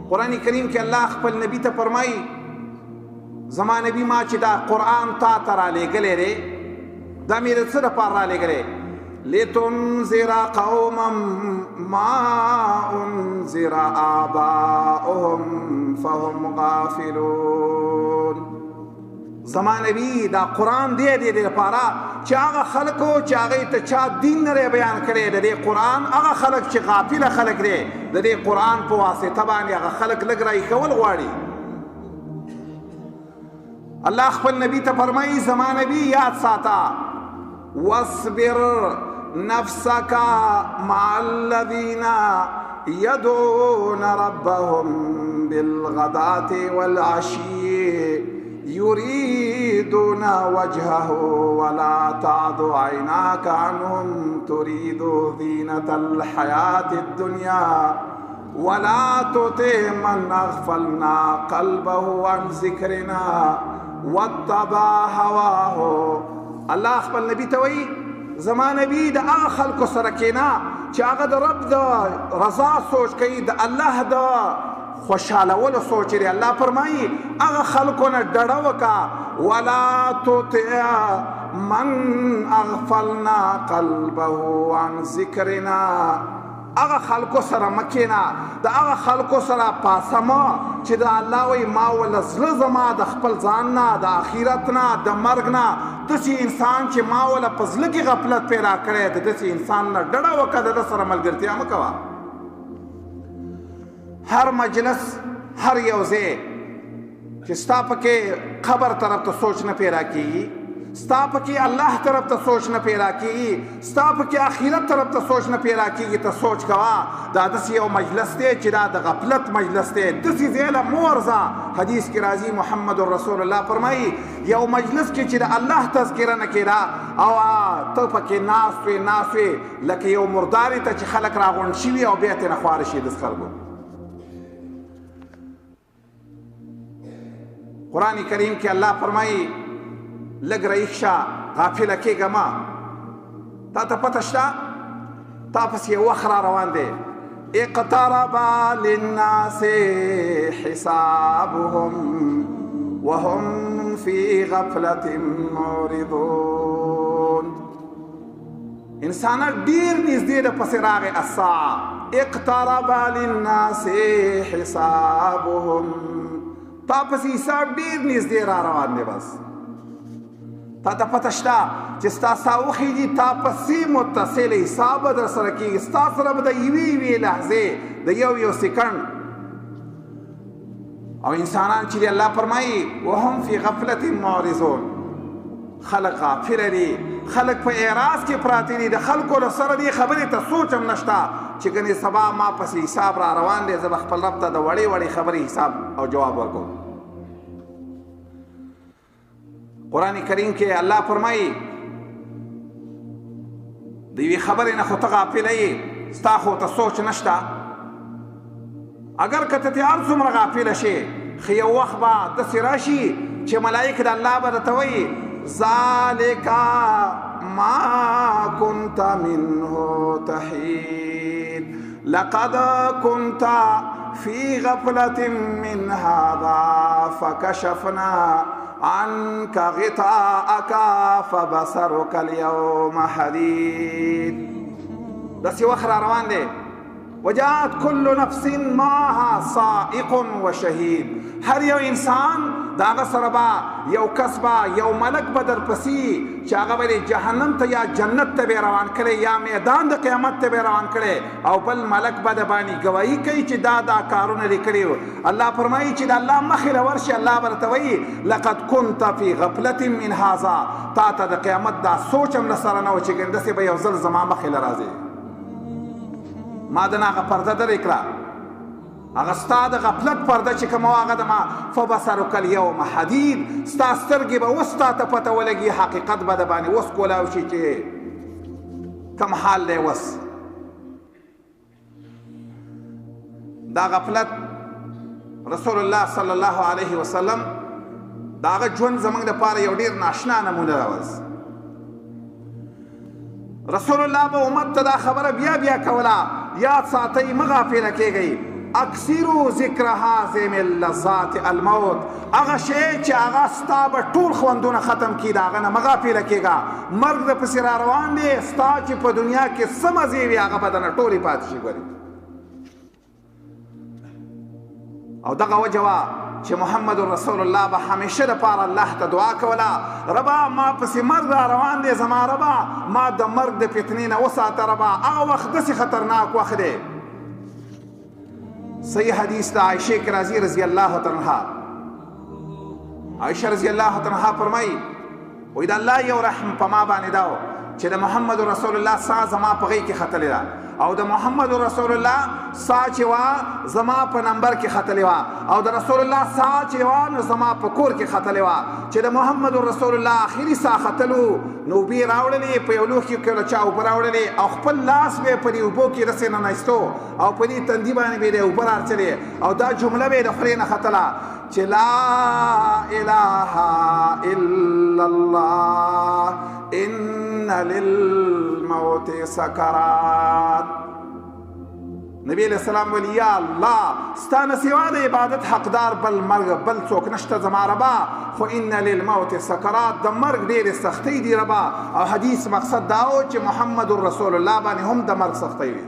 قرآن کریم کې الله خپل نبی ته فرمایي زما نبی ما چې دا قرآن تا ته رالیږلی دی دا مې د څه دپاره رالیږلی لتنذر قوما ما انذر آباؤهم فهم غافلون. زما نبی دا قرآن دی دپاره چې هغه خلکو چې هغوی ته چا دین نه دی بیان کړی د دې قرآن هغه خلک چې غافله خلک دی د دې قرآن په واسطه باندې هغه خلک لږ راایښول غواړي. الله خپل نبی ته فرمایي زما نبی یاد ساته واصبر نفسك مع الذين يدعون ربهم بالغداة والعشي يريدون وجهه ولا تعد عيناك عنهم تريد زينة الحياة الدنيا ولا تطع من أغفلنا قلبه عن ذكرنا واتبع هواه. الله خپل نبی ته وایي زما نبی د هغه خلکو سره کښېنه چې هغه د رب د رضا سوچ کوي د الله د خوشحالولو سوچ لري. الله فرمایي هغه خلکو نه ډډه وکړه ولا تطع من اغفلنا قلبه عن ذکرنا. هغه خلکو سره مه کښېنه د هغه خلکو سره پاسمه چې د الله وایي ما وله زړه زما د خپل ځان نه د آخرت نه د مرګ نه داسې انسان چې ما وله په زړه کې غفلت پیدا کړی د داسې انسان نه ډډه وکړه د ده سره ملګرتیا مه کوه. هر مجلس هر یو ځای چې ستا پکې قبر طرف ته سوچ نه پیدا کېږي ستا پکې الله طرف ته سوچ نه پیدا کېږي ستا پکې آخرت طرف ته سوچ نه پیدا کېږي ته سوچ کوه دا داسې یو مجلس دی چې دا د غفلت مجلس دی داسې ځای له مه ورځه. حدیث کې راځي محمد رسول الله فرمایي یو مجلس کې چې د الله تذکره نه کېده او ته پکې ناست وې لکه یو مردارې ته چې خلک راغونډ شوي او بیا ترې نه خواره شي د خلکو. قرآن کریم کې الله فرمایي لږ رایښ شه غافله کېږه مه. تا ته پته شته تا پسې یو وخت را روان دی اقترب للناس حسابهم وهم في غفلة معرضون. انسانان ډېر نږدې د پسې راغی الساعه اقترب للناس حسابهم تا پسې حساب ډېر نږدې را روان دی. بس تا ته پته شته چې ستا ساه وخېږي تا پسې متصل حساب به در سره کېږي ستا سره به د یوې لحظې د یو سکند او انسانان چې دی الله فرمایي وهم فی غفلة معرضون. خلق غافله دي خلق په اعراض کې پراته دي د خلکو له سره دې خبرې ته سوچ هم نشته چې ګنې سبا ما پسې حساب را روان دی زه به خپل رب ته د وړې خبرې حساب او جواب ورکوم. قرآن کریم کې الله فرمایي د یوې خبرې نه خو ته غافله یې ستا خو ته سوچ نشته اگر که ته هر څومره غافله شې خو یو وخت به داسې راشي چې ملایک د الله به درته وایي ذلك ما كنت منه تحيد لقد كنت في غفلة من هذا فكشفنا عنك غطاءك فبصرك اليوم حديد. داسې وخت را روان دی وجاءت كل نفس معها سائق وشهيد. هر یو انسان دا هغه سره به یو کس به یو ملک به درپسې چې هغه به جهنم ته یا جنت ته به روان کړی یا میدان د قیامت ته به روان کړی او بل ملک به د باندې ګواهي کوي چې دا کارونه دې کړي وو. الله فرمایي چې د الله مخې له ورشي الله به درته وایي لقد كنت في غفلة من هذا تا ته د قیامت دا سوچ هم له سره نه و چې ګندسې به یو ځل زما مخې له راځې ما د نه هغه پرده درې کړه هغه ستا د غفلت پرده چې کومه وه هغه د ما فبصرک اليوم حدید ستا سترګې به اوس تا ته پته ولګي حقیقت به د باندې اوس کولاو شي چې کم حال دی اوس. دا غفلت رسول الله صلی الله علیه وسلم دا هغه ژوند زموږ دپاره یو ډېر ناشنا نمونه راوز. رسول الله به امت ته دا خبره بیا کوله یاد ساتئ مه غافله کېږئ اکثرو ذکر هازم اللذات الموت. هغه شی چې هغه ستا به ټول خوندونه ختم کړي د هغه نه مه غافله کېږه. مرګ درپسې را روان دی، ستا چې په دنیا کې څه مزې وي هغه به درنه ټولې پاتې شي. ګورې او دغه وجه وه چې محمد رسول الله به همیشه دپاره الله ته دعا کوله، ربا ما پسې مرګ را روان دی، زما ربا ما د مرګ د فتنې نه وساته. ربا هغه وخت داسې خطرناک وخت دی. صحیح حدیث د عایشې کرازي رضی الله تعالی عنها، عایشه رضی الله تعالی عنها فرمایي وایي د الله یو رحم په ما باندې دا و چې د محمد رسول الله ساه زما په غېږ کې ختلې ده، او د محمد رسول الله ساه چې وه زما په نمبر کې ختلې وه، او د رسول الله ساه چې وه نو زما په کور کې ختلې وه. چې د محمد رسول الله آخري ساه ختلو نو اوبې راوړلې، په یو لوښي کې له چا اوبه راوړلې، او خپل لاس به یې په دې اوبو کې داسې ننایستو او په دې تندي باندې به یې د اوبه رااچلې، او دا جمله به یې د خولې نه ختله چې لا اله الا الله ان للموت سکرات. نبی علیہ السلام ویل یا الله ستا نه سوا د عبادت حقدار بل مرګ بل څوک نشته زما ربا، خو ان للموت سکرات د مرګ ډېرې سختۍ دي ربا. او حدیث مقصد دا و چې محمد رسول الله باندې هم د مرګ سختۍ وي.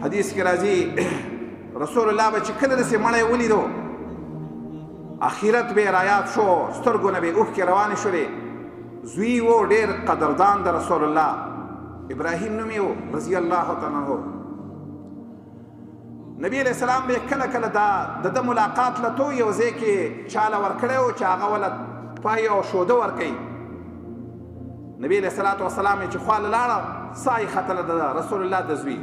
حدیث کې راځي رسول الله به چې کله داسې مړی ولیدو اخرت به رایاد شو، سترګو نه به اوښکې روانې شولې. زوی و ډېر قدردان د رسول الله، ابراهیم نوم یې و رضی الله تعالی عنه. نبی علیہ السلام به کله کله د ده ملاقات لته یو ځای کې چاله ورکړی و چې هغه وله پای او شوده ورکوي. نبی علیہ الصلاة والسلام یې چې خواله لاړه ساه یې ختله د رسول الله د زوی.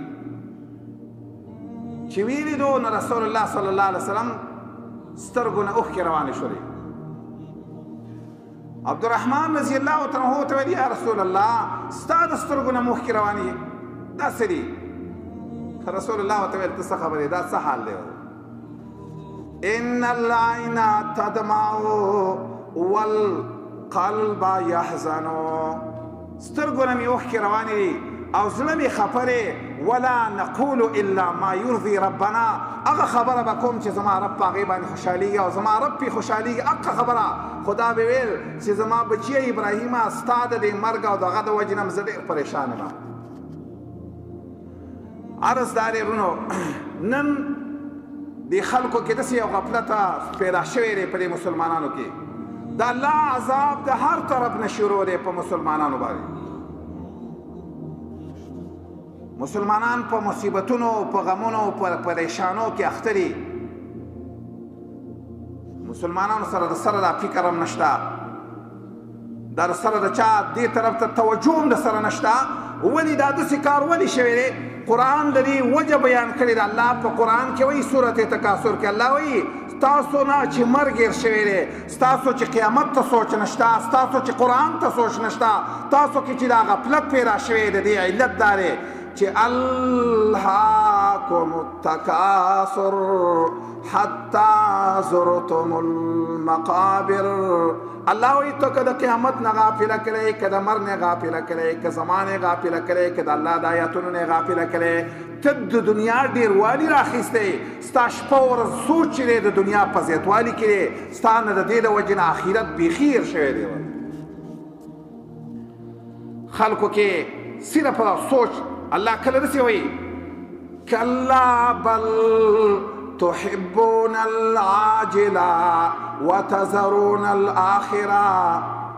چې ویلیدو نو رسول الله صلی الله علیه وسلم سترګو نه اوښکې روانې شولې. عبدالرحمن رضی الله تعالی عنه ته ویل یا رسول الله ستا د سترګو نه اوښکې روانې دا څه دي؟ رسول الله ورته ویل ته څه خبرې دا څه حال دی؟ ان العین تدمع والقلب یحزن. سترګو نه مې اوښکې روانې دي او زړه مې خفه دی، ولا نقول الا ما یرضي ربنا. هغه خبره به کوم چې زما رب په هغې باندې خوشحالېږي او زما رب پې خوشحالېږي. هغه خبره خدا به ویل چې زما بچیه ابراهیمه ستا د دې مرګ او د هغه د وجې نه زه ډېر پریشان یم. عرض دا دی ورونو، نن دې خلکو کې داسې یو غفلته پیدا شوی دی په دې مسلمانانو کې. د الله عذاب د هر طرف نه شروع دی په مسلمانانو باندې. مسلمانان په مصیبتونو، په غمونو، په پریشانو کې اخته دي. مسلمانانو سره د سره دا فکر هم نشته، د سره د چا دې طرف ته توجه هم د سره نشته. ولې دا داسې کار ولې شوی دی؟ قرآن د دې وجه بیان کړې ده. الله په قرآن کې وایي سورت تکاثر کې الله وایي ستاسو نه چې مرګ هېر شوی دی، ستاسو چې قیامت ته سوچ نشته، ستاسو چې قرآن ته سوچ نشته، تاسو کې چې دا غفلت پیدا شوی دی. دې علت دا دی چې الهاکم التکاثر حتی زرتم المقابر. الله وایي ته که د قیامت نه غافله کړی، که د مرګ نه غافله کړی، که زما نه غافله کړی، که د الله د آیاتونو نه غافله کړی، ته د دنیا ډېروالي راخیستی. ستا شپه ورځ سوچ چې دی د دنیا په زیاتوالي کې دی، ستا نه د دې د وجې نه آخرت بیخي هېر شوی دی. خلکو کې صرف سوچ. الله کله داسې وایي کلا بل تحبون العاجله وتذرون الاخره.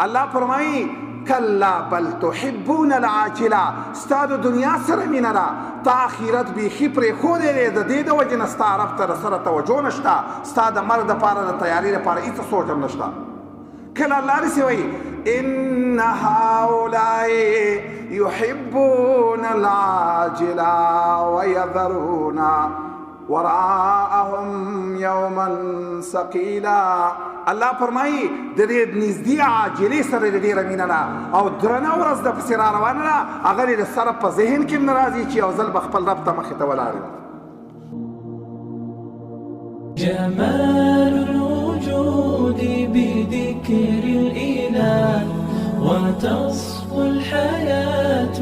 الله فرمایي کلا بل تحبون العاجله. ستا د دنیا سره مینه ده، تا آخرت بیخي پرېښودی دی. د دې د وجې نه ستا رب ته سره توجه نشته، ستا د مرګ دپاره د تیاري دپاره هېڅ سوچ هم نشته. کله الله داسې وایي ان هؤلاء يحبون العاجله ويذرون وراءهم يوما ثقيلا. الله فرمایي د دې نږدې عاجلې سره د ډېره مینه ده او درنه ورځ د پسې را روانه ده. هغه یې د سره په ذهن کې هم نه راځي چې یو ځل به خپل رب ته مخې ته ولاړ وي. جمال الوجود بذكر الإله وتصفو الحياة